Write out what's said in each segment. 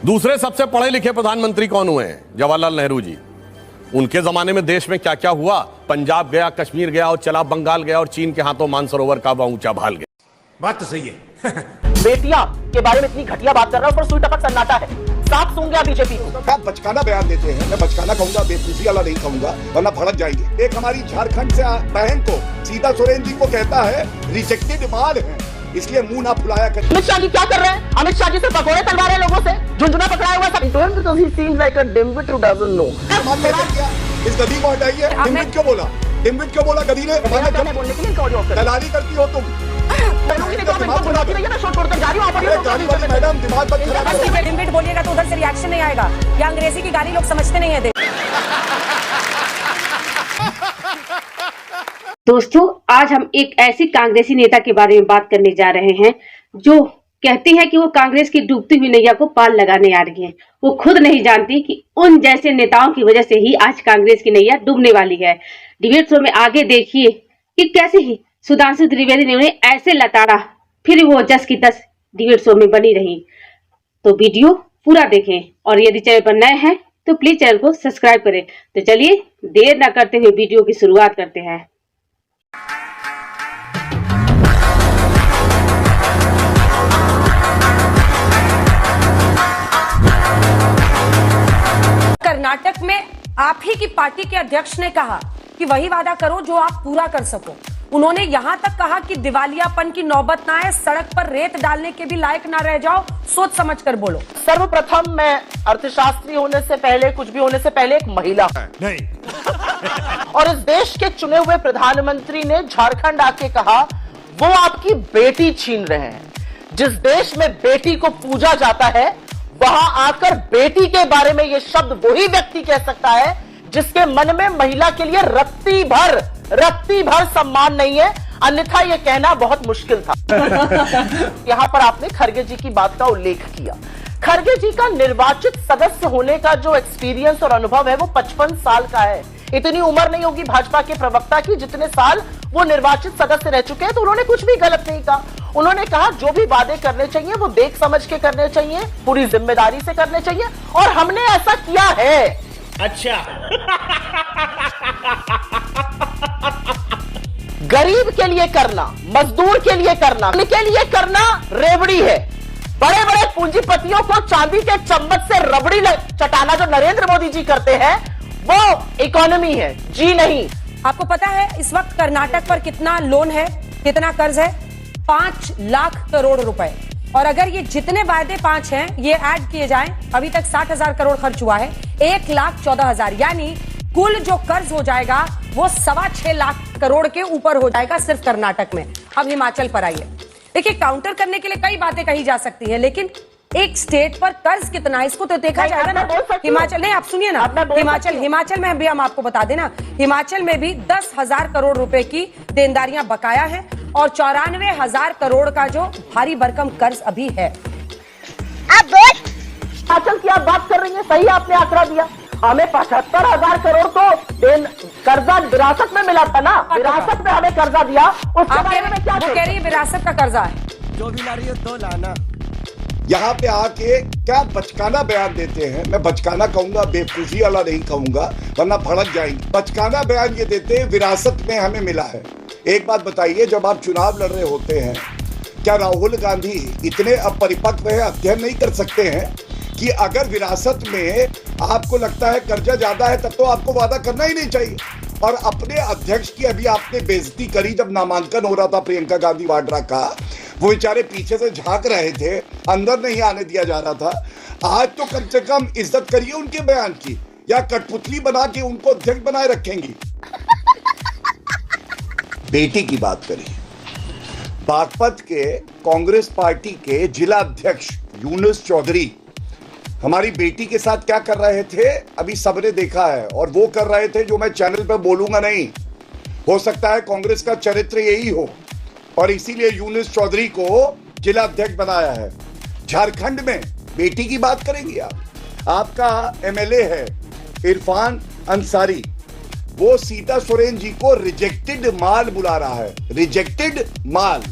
दूसरे सबसे पढ़े लिखे प्रधानमंत्री कौन हुए हैं? जवाहरलाल नेहरू जी। उनके जमाने में देश में क्या क्या हुआ? पंजाब गया, कश्मीर गया और चला बंगाल गया और चीन के हाथों मानसरोवर का ऊंचा भाल गया। बात तो सही है। बेटियां के बारे में इतनी घटिया बात कर रहा हूं, पर सुई टपक सन्नाटा है। साफ सूंघ गया बीजेपी को। क्या बचकाना बयान देते हैं? मैं बचकाना कहूंगा, बेवकूफी वाला नहीं कहूंगा, वरना भड़क जाएंगे। एक हमारी झारखंड से बहन को सीता सोरेन जी को कहता है रिजेक्टेड माल है, इसलिए मुंह ना फुलाया करें। अमित शाह जी क्या कर रहे हैं? अमित शाह जी से पकौड़े तलवा रहे लोगों से, झुंझुना पकड़ाया हुआ सब। He seems like a dimwit who doesn't know। इस गधी को हटाइए। डिम्बिट क्यों बोला? डिम्बिट क्यों बोला गधी ने? बोलने के लिए ऑडियो दलाली करती हो तुम। मैडम दिमाग मत खराब करो। डिम्बिट बोलिएगा तो उधर से रिएक्शन नहीं आएगा। या अंग्रेजी की गाली लोग समझते नहीं है। दोस्तों, आज हम एक ऐसी कांग्रेसी नेता के बारे में बात करने जा रहे हैं जो कहती है कि वो कांग्रेस की डूबती हुई नैया को पार लगाने आ रही है। वो खुद नहीं जानती कि उन जैसे नेताओं की वजह से ही आज कांग्रेस की नैया डूबने वाली है। डिबेट शो में आगे देखिए कि कैसे ही सुधांशु त्रिवेदी ने उन्हें ऐसे लताड़ा, फिर वो जस की तस डिबेट शो में बनी रही। तो वीडियो पूरा देखें और यदि चैनल पर नए हैं तो प्लीज चैनल को सब्सक्राइब करें। तो चलिए देर न करते हुए वीडियो की शुरुआत करते हैं। कर्नाटक में आप ही की पार्टी के अध्यक्ष ने कहा कि वही वादा करो जो आप पूरा कर सको। उन्होंने यहां तक कहा कि दिवालियापन की नौबत ना आए, सड़क पर रेत डालने के भी लायक ना रह जाओ, सोच समझ कर बोलो। सर्वप्रथम मैं अर्थशास्त्री होने से पहले, कुछ भी होने से पहले एक महिला नहीं। और इस देश के चुने हुए प्रधानमंत्री ने झारखंड आके कहा वो आपकी बेटी छीन रहे हैं। जिस देश में बेटी को पूजा जाता है वहां आकर बेटी के बारे में ये शब्द वही व्यक्ति कह सकता है जिसके मन में महिला के लिए रत्ती भर सम्मान नहीं है, अन्यथा यह कहना बहुत मुश्किल था। यहां पर आपने खरगे जी की बात का उल्लेख किया। खरगे जी का निर्वाचित सदस्य होने का जो एक्सपीरियंस और अनुभव है वो 55 साल का है। इतनी उम्र नहीं होगी भाजपा के प्रवक्ता की जितने साल वो निर्वाचित सदस्य रह चुके हैं, तो उन्होंने कुछ भी गलत नहीं कहा। उन्होंने कहा जो भी वादे करने चाहिए वो देख समझ के करने चाहिए, पूरी जिम्मेदारी से करने चाहिए, और हमने ऐसा किया है। अच्छा। गरीब के लिए करना, मजदूर के लिए करना, उनके लिए करना रेवड़ी है। बड़े बड़े पूंजीपतियों को चांदी के चम्मच से रबड़ी चटाना जो नरेंद्र मोदी जी करते हैं वो इकोनॉमी है जी नहीं। आपको पता है इस वक्त कर्नाटक पर कितना लोन है, कितना कर्ज है? 5 लाख करोड़ रुपए। और अगर ये जितने वायदे 5 हैं ये ऐड किए जाएं, अभी तक 60,000 करोड़ खर्च हुआ है, 1,14,000, यानी कुल जो कर्ज हो जाएगा वो 6.25 लाख करोड़ के ऊपर हो जाएगा सिर्फ कर्नाटक में। अब हिमाचल पर आइए। देखिए, काउंटर करने के लिए कई बातें कही जा सकती है, लेकिन एक स्टेट पर कर्ज कितना है इसको तो देखा जाएगा ना। हिमाचल नहीं, आप सुनिए ना, हिमाचल में भी हम आपको बता देना, हिमाचल में भी 10,000 करोड़ रुपए की देनदारियां बकाया है और 94,000 करोड़ का जो भारी भरकम कर्ज अभी है। हिमाचल की आप बात कर रही है, सही आपने आंकड़ा दिया। हमें 75,000 करोड़ तो कर्जा विरासत में मिला था ना, विरासत में हमें कर्जा दिया। उसके बारे में क्या कह रही है? विरासत का कर्जा है, जो भी ला रही है तो लाना। यहाँ पे आके क्या बचकाना बयान देते हैं? मैं बचकाना कहूंगा, बेवकूफी वाला नहीं कहूंगा, वरना भड़क जाएंगे। बचकाना बयान ये देते हैं विरासत में हमें मिला है। एक बात बताइए, जब आप चुनाव लड़ रहे होते हैं क्या राहुल गांधी इतने अपरिपक्व है, अध्ययन नहीं कर सकते हैं कि अगर विरासत में आपको लगता है कर्जा ज्यादा है तब तो आपको वादा करना ही नहीं चाहिए? और अपने अध्यक्ष की अभी आपने बेइज्जती करी जब नामांकन हो रहा था प्रियंका गांधी वाड्रा का, वो बेचारे पीछे से झांक रहे थे, अंदर नहीं आने दिया जा रहा था। आज तो कम से कम इज्जत करिए उनके बयान की, या कठपुतली बना के उनको अध्यक्ष बनाए रखेंगी। बेटी की बात करिए। बागपत के कांग्रेस पार्टी के जिला अध्यक्ष यूनुस चौधरी हमारी बेटी के साथ क्या कर रहे थे अभी सबने देखा है, और वो कर रहे थे जो मैं चैनल पर बोलूंगा नहीं। हो सकता है कांग्रेस का चरित्र यही हो और इसीलिए यूनुस चौधरी को जिला अध्यक्ष बनाया है। झारखंड में बेटी की बात करेंगे आप? आपका एमएलए है इरफान अंसारी, वो सीता सोरेन जी को रिजेक्टेड माल बुला रहा है। रिजेक्टेड माल।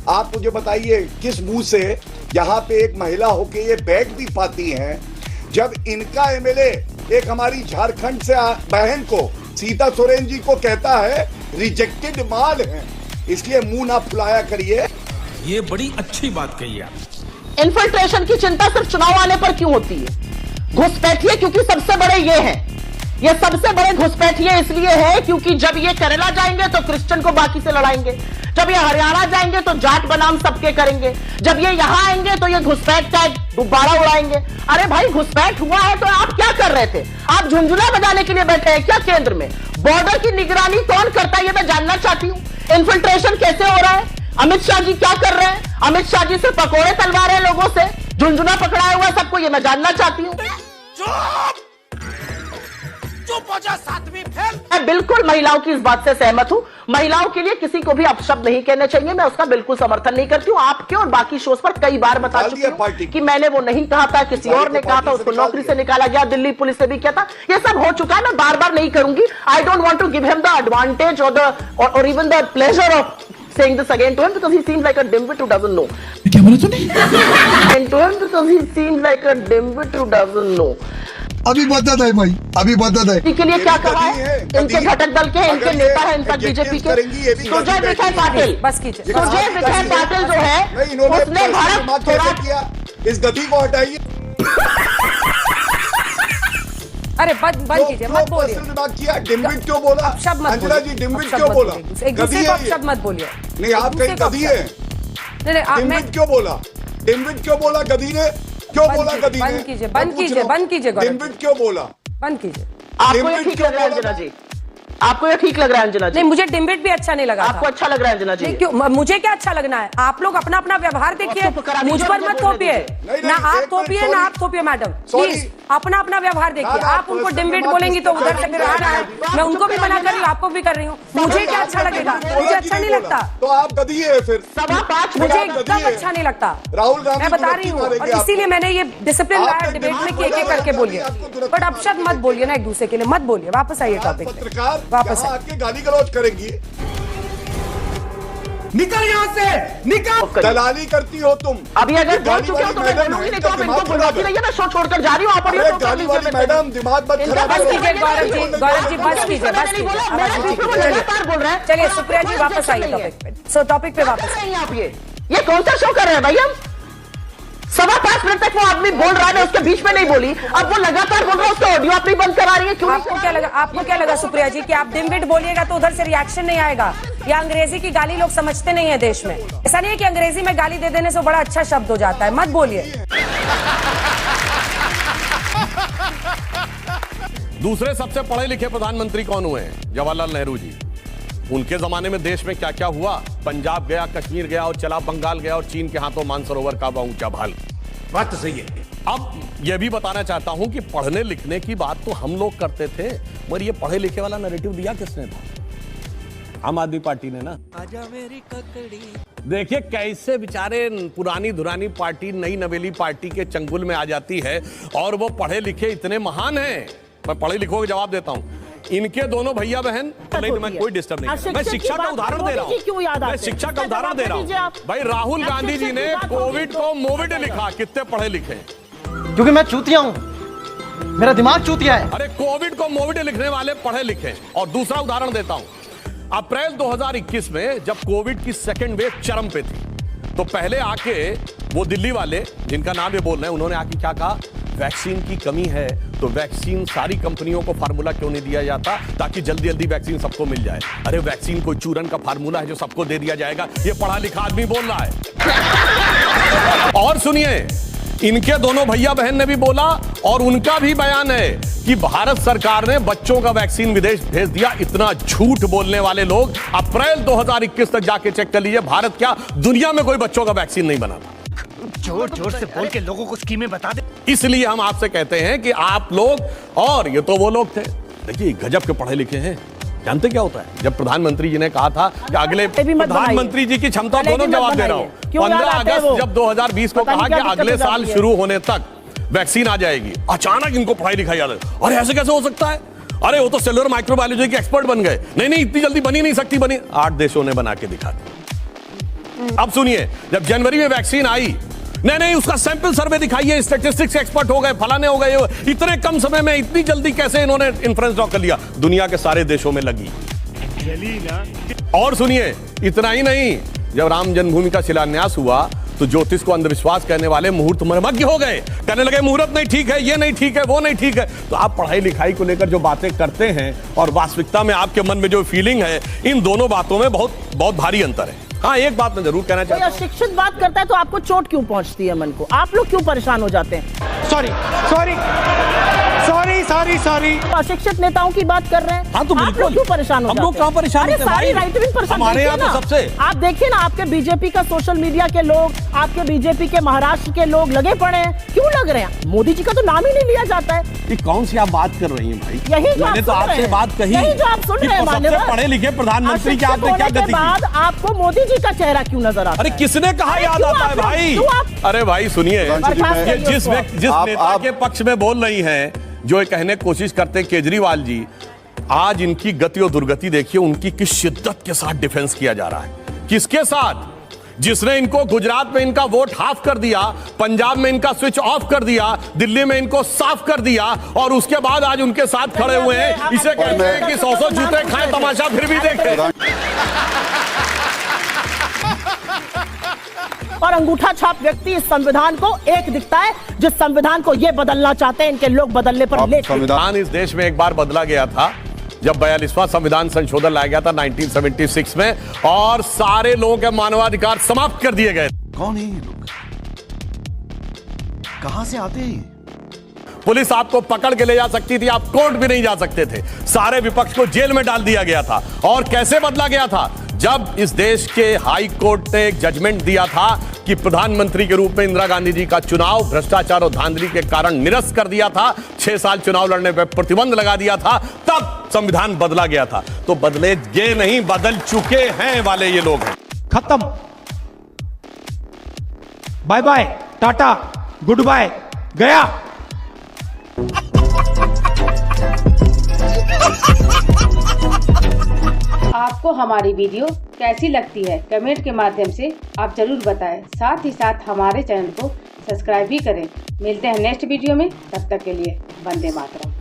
आप मुझे बताइए किस मुंह से यहाँ पे एक महिला होके ये बैठ भी पाती हैं, जब इनका एमएलए एक हमारी झारखंड से बहन को, सीता सोरेन जी को कहता है रिजेक्टेड माल है, इसलिए मुंह ना फुलाया करिए। ये बड़ी अच्छी बात कही आप। इन्फिल्ट्रेशन की चिंता सिर्फ चुनाव आने पर क्यों होती है? घुसपैठिए क्योंकि सबसे बड़े ये हैं। ये सबसे बड़े घुसपैठिए इसलिए है क्योंकि जब ये केरला जाएंगे तो क्रिश्चियन को बाकी से लड़ाएंगे, जब ये हरियाणा जाएंगे तो जाट बनाम सबके करेंगे, जब ये यहां आएंगे तो ये घुसपैठ का गुब्बारा उड़ाएंगे। अरे भाई घुसपैठ हुआ है तो आप क्या कर रहे थे? आप झुंझुना बजाने के लिए बैठे हैं क्या केंद्र में? बॉर्डर की निगरानी कौन करता है ये मैं जानना चाहती हूं। इन्फिल्ट्रेशन कैसे हो रहा है? अमित शाह जी क्या कर रहे हैं? अमित शाह जी से पकोड़े तलवा रहे हैं लोगों से, झुंझुना पकड़ाया हुआ सबको, ये मैं जानना चाहती हूं। मैं बिल्कुल महिलाओं की इस बात से सहमत हूं। महिलाओं के लिए किसी को भी अपशब्द नहीं कहने चाहिए, मैं उसका बिल्कुल समर्थन नहीं करती हूं। आपके और बाकी शोज पर कई बार बता चुकी हूं कि मैंने वो नहीं कहा था, किसी और ने कहा था, उसको नौकरी से निकाला गया, दिल्ली पुलिस ने भी किया था, ये सब हो चुका है, मैं बार बार नहीं करूंगी। I don't want to give him the advantage और even the pleasure of saying this again to him because he seems like a dimwit who doesn't know. क्या बोला तूने? And to him because he seems like a dimwit who doesn't know. अभी बता दे भाई, अभी बता दे। के लिए क्या कहा है? इनके घटक दल के, इनके नेता हैं, इनका बीजेपी के सुजय विखे पाटिल, बस कीजिए। सुजय विखे पाटिल जो है उसने भारत थोड़ा किया, इस गति को हटाइए। अरे बंद कीजिए, मत बोलिए। किया डिम्बिट क्यों बोला? शब्द मत अंजना जी डिम्बिट क्यों बोला? एक दूसरे को शब्द मत बोलिए। नहीं आप कहीं गधी है? डिम्बिट क्यों बोला? डिम्बिट क्यों बोला गधी ने? क्यों बोला गधी ने? बंद कीजिए, बंद कीजिए, बंद कीजिए। डिम्बिट क्यों बोला? बंद कीजिए। आपको ये ठीक लग रहा है अंजना जी? आपको ये ठीक लग रहा है अंजना जी? नहीं, मुझे डिम्बिट भी अच्छा नहीं लगा। आपको अच्छा लग रहा है अंजना जी? क्यों? मुझे क्या अच्छा लगना है? आप लोग अपना अपना व्यवहार देखिए, मुझ पर मत थोपिए। ना आप थोपिए ना आप थोपिए मैडम, प्लीज अपना अपना व्यवहार देखिए। आप उनको डिम्बिट बोलेंगी तो उधर से आ रहा है, मैं उनको भी मना कर रही हूँ, आपको भी कर रही हूँ। मुझे क्या अच्छा लगेगा? मुझे अच्छा नहीं लगता। तो आप गधी है फिर? मुझे एकदम अच्छा नहीं लगता। राहुल गांधी मैं बता रही हूँ, और इसीलिए मैंने ये डिसिप्लिन लाया डिबेट में कि एक करके बोलिए, बट अपशब्द मत बोलिए ना एक दूसरे के लिए, मत बोलिए। वापस आइए टॉपिक पे, पत्रकार वापस आके गाली गलौज करेंगी। निकल यहाँ से, निकल। दलाली करती हो तुम। अभी अगर बोल चुके हो तो मैं बोलूंगी, नहीं तो आप इनको बुलवाती रहिए, मैं शो छोड़कर जा रही हूँ। आप गाली वाली मैडम दिमाग मत खराब बस कीजिए गौरव जी, गौरव जी बस कीजिए, बस कीजिए। लगातार बोल रहे हैं। चलिए सुप्रिया जी वापस आइए टॉपिक पे। सो टॉपिक पे वापस नहीं आप ये कौन सा शो कर रहे हैं भाई? हम 5.25 मिनट तक वो आदमी बोल रहा है, मैं उसके बीच में नहीं बोली, अब वो लगातार बोल रहा है, उसका ऑडियो अपनी बंद करा रही है। क्यों? आपको क्या लगा सुप्रिया जी कि आप डिम्बिट बोलिएगा तो उधर से रिएक्शन नहीं आएगा? या अंग्रेजी की गाली लोग समझते नहीं है देश में? ऐसा नहीं है कि अंग्रेजी में गाली दे देने से बड़ा अच्छा शब्द हो जाता है, मत बोलिए। दूसरे सबसे पढ़े लिखे प्रधानमंत्री कौन हुए हैं? जवाहरलाल नेहरू जी। उनके जमाने में देश में क्या क्या हुआ? पंजाब गया, कश्मीर गया और चला बंगाल गया और चीन के हाथों मानसरोवर का ऊंचा भाल। बात तो सही है। अब यह भी बताना चाहता हूं कि पढ़ने लिखने की बात तो हम लोग करते थे, मगर ये पढ़े लिखे वाला नैरेटिव दिया किसने था? आम आदमी पार्टी ने ना। देखिए कैसे बेचारे पुरानी धुरानी पार्टी नई नवेली पार्टी के चंगुल में आ जाती है, और वो पढ़े लिखे इतने महान हैं। मैं पढ़े लिखों के जवाब देता हूं। इनके दोनों भैया बहन, मैं कोई डिस्टर्ब नहीं कर, मैं शिक्षा का उदाहरण दे रहा हूं, मैं शिक्षा का उदाहरण दे रहा हूं। भाई राहुल गांधी जी ने कोविड को मोविड लिखा, कितने पढ़े लिखे? क्योंकि मैं चूतिया हूँ, मेरा दिमाग चूतिया है। अरे कोविड को मोविड लिखने वाले पढ़े लिखे। और दूसरा उदाहरण देता हूं, अप्रैल 2021 में जब कोविड की सेकेंड वेव चरम पे थी, तो पहले आके वो दिल्ली वाले जिनका नाम ये बोल रहे हैं, उन्होंने आके क्या कहा? वैक्सीन की कमी है तो वैक्सीन सारी कंपनियों को फार्मूला क्यों नहीं दिया जाता ताकि जल्दी जल्दी वैक्सीन सबको मिल जाए? अरे वैक्सीन कोई चूरन का फार्मूला है जो सबको दे दिया जाएगा? ये पढ़ा लिखा आदमी बोल रहा है। और सुनिए, इनके दोनों भैया बहन ने भी बोला, और उनका भी बयान है कि भारत सरकार ने बच्चों का वैक्सीन विदेश भेज दिया। इतना झूठ बोलने वाले लोग अप्रैल 2021 तक जाके चेक कर लीजिए, भारत क्या दुनिया में कोई बच्चों का वैक्सीन नहीं बना था। जोर जोर से बोल के लोगों को स्कीमें बता दे। इसलिए हम आपसे कहते हैं कि आप लोग, और ये तो वो लोग थे, देखिए गजब के पढ़े लिखे हैं। जानते क्या होता है? जब प्रधानमंत्री जी ने कहा था कि अगले, प्रधानमंत्री जी की क्षमता दोनों जवाब दे रहा हूं, 15 अगस्त जब 2020 को कहा कि अगले साल शुरू होने तक वैक्सीन आ जाएगी, अचानक इनको पढ़ाई लिखाई याद है। अरे ऐसे कैसे हो सकता है? अरे वो तो सेलुलर माइक्रोबायोलॉजी के एक्सपर्ट बन गए। नहीं इतनी जल्दी बनी नहीं सकती, बनी 8 देशों ने बना के दिखा दी। अब सुनिए, जब जनवरी में वैक्सीन आई नहीं, उसका सैंपल सर्वे दिखाइए, स्टैटिस्टिक्स एक्सपर्ट हो गए, फलाने हो गए, इतने कम समय में इतनी जल्दी कैसे इन्होंने इन्फ्लुएंस ड्रॉ कर लिया? दुनिया के सारे देशों में लगी। और सुनिए, इतना ही नहीं, जब राम जन्मभूमि का शिलान्यास हुआ तो ज्योतिष को अंधविश्वास कहने वाले मुहूर्त मर्मज्ञ हो गए, कहने लगे मुहूर्त नहीं ठीक है, ये नहीं ठीक है, वो नहीं ठीक है। तो आप पढ़ाई लिखाई को लेकर जो बातें करते हैं और वास्तविकता में आपके मन में जो फीलिंग है, इन दोनों बातों में बहुत भारी अंतर है। हाँ, एक बात मैं जरूर कहना चाहता हूं, अशिक्षित बात करता है तो आपको चोट क्यों पहुंचती है मन को? आप लोग क्यों परेशान हो जाते हैं? सॉरी अशिक्षित नेताओं की बात कर रहे हैं। हाँ, तो आप लोग क्यों परेशान हो जाते हैं? हम लोग कहाँ परेशान होते हैं सारी भाई? राइट विंग परेशान, हमारे यहाँ तो सबसे आप देखिए ना, आपके बीजेपी का सोशल मीडिया के लोग, आपके बीजेपी के महाराष्ट्र के लोग लगे पड़े हैं। क्यों लग रहे हैं? मोदी जी का तो नाम ही नहीं लिया जाता है। ये कौन सी आप बात कर रही हैं भाई? यही जो मैंने तो आपसे बात कही, यही जो आप सुन रहे हैं मान्यवर, पढ़े लिखे प्रधानमंत्री की आपने क्या गति की? बाद आपको मोदी जी का चेहरा क्यों नजर आता है? अरे किसने कहा याद आता है भाई? अरे भाई सुनिए, ये जिस नेता के पक्ष में बोल रही हैं, जो ये कहने की कोशिश करते हैं केजरीवाल जी, आज इनकी गति और दुर्गति देखिए, उनकी किस शिद्दत के साथ डिफेंस किया जा रहा है। किसके साथ? जिसने इनको गुजरात में इनका वोट हाफ कर दिया, पंजाब में इनका स्विच ऑफ कर दिया, दिल्ली में इनको साफ कर दिया, और उसके बाद आज उनके साथ खड़े हुए हैं। इसे कहते हैं कि 100 जूते खाएं, तमाशा फिर भी देखें। और अंगूठा छाप व्यक्ति इस संविधान को एक दिखता है, जिस संविधान को ये बदलना चाहते हैं, इनके लोग बदलने पर लेट। संविधान इस देश में एक बार बदला गया था, जब 42वां संविधान संशोधन लाया गया था 1976 में, और सारे लोगों के मानवाधिकार समाप्त कर दिए गए। कौन है ये लोग? कहां से आते हैं? पुलिस आपको पकड़ के ले जा सकती थी, आप कोर्ट भी नहीं जा सकते थे, सारे विपक्ष को जेल में डाल दिया गया था। और कैसे बदला गया था? जब इस देश के हाई कोर्ट ने एक जजमेंट दिया था कि प्रधानमंत्री के रूप में इंदिरा गांधी जी का चुनाव भ्रष्टाचार और धांधली के कारण निरस्त कर दिया था, 6 साल चुनाव लड़ने पर प्रतिबंध लगा दिया था, तब संविधान बदला गया था। तो बदले गए नहीं, बदल चुके हैं वाले ये लोग हैं। खत्म, bye bye, tata, good bye, गया। आपको हमारी वीडियो कैसी लगती है कमेंट के माध्यम से आप जरूर बताएं। साथ ही साथ हमारे चैनल को सब्सक्राइब भी करें। मिलते हैं नेक्स्ट वीडियो में, तब तक के लिए वंदे मातरम।